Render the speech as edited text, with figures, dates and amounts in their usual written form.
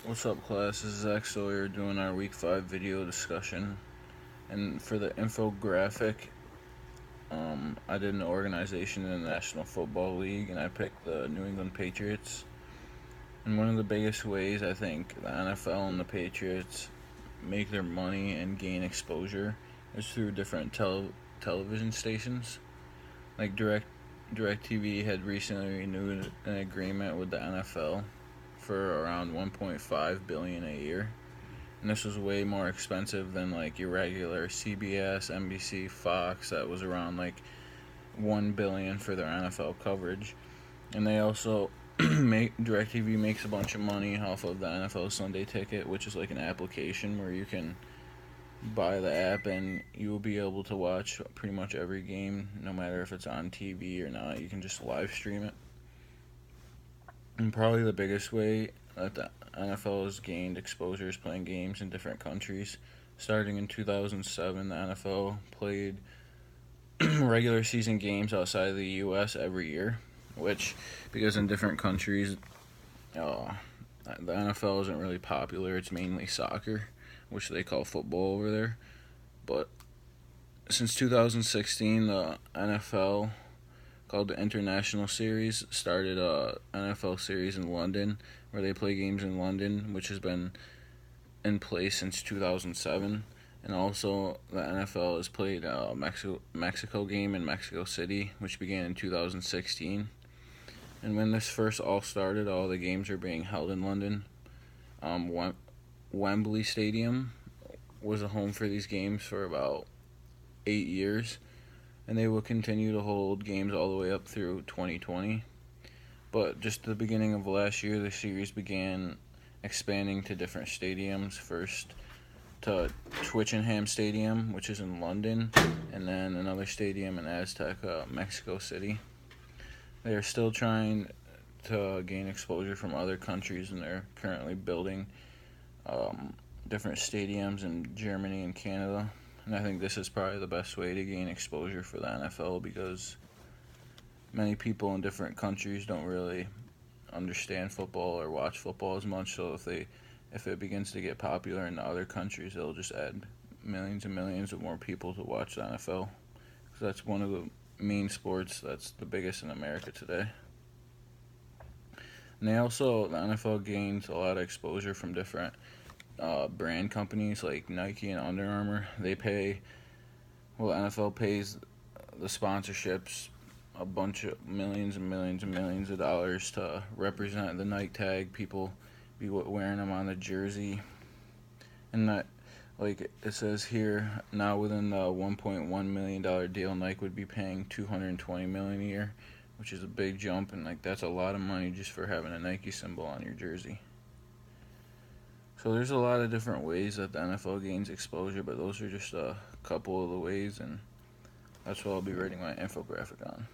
What's up, class? This is Zach Sawyer doing our Week 5 video discussion. And for the infographic, I did an organization in the National Football League, and I picked the New England Patriots. And one of the biggest ways I think the NFL and the Patriots make their money and gain exposure is through different television stations. Like DirecTV had recently renewed an agreement with the NFL for around 1.5 billion a year, and this was way more expensive than like your regular CBS, NBC, Fox. That was around like 1 billion for their NFL coverage. And they also make DirecTV makes a bunch of money off of the NFL Sunday Ticket, which is like an application where you can buy the app and you will be able to watch pretty much every game, no matter if it's on TV or not. You can just live stream it. And probably the biggest way that the NFL has gained exposure is playing games in different countries. Starting in 2007, the NFL played regular season games outside of the U.S. every year, which, because in different countries, the NFL isn't really popular. It's mainly soccer, which they call football over there. But since 2016, the NFL, called the International Series, started a NFL series in London where they play games in London, which has been in place since 2007. And also, the NFL has played a Mexico game in Mexico City, which began in 2016. And when this first all started, all the games are being held in London. Wembley Stadium was a home for these games for about 8 years, and they will continue to hold games all the way up through 2020. But just the beginning of last year, the series began expanding to different stadiums. First to Twickenham Stadium, which is in London, and then another stadium in Azteca, Mexico City. They are still trying to gain exposure from other countries, and they're currently building different stadiums in Germany and Canada. And I think this is probably the best way to gain exposure for the NFL, because many people in different countries don't really understand football or watch football as much. So if it begins to get popular in the other countries, it'll just add millions and millions of more people to watch the NFL. Because that's one of the main sports that's the biggest in America today. And the NFL gains a lot of exposure from different brand companies like Nike and Under Armour. The NFL pays the sponsorships a bunch of millions and millions and millions of dollars to represent the Nike tag. People be wearing them on the jersey, and that, like it says here, now within the $1.1 million deal, Nike would be paying $220 million a year, which is a big jump, and like that's a lot of money just for having a Nike symbol on your jersey. So there's a lot of different ways that the NFL gains exposure, but those are just a couple of the ways, and that's what I'll be writing my infographic on.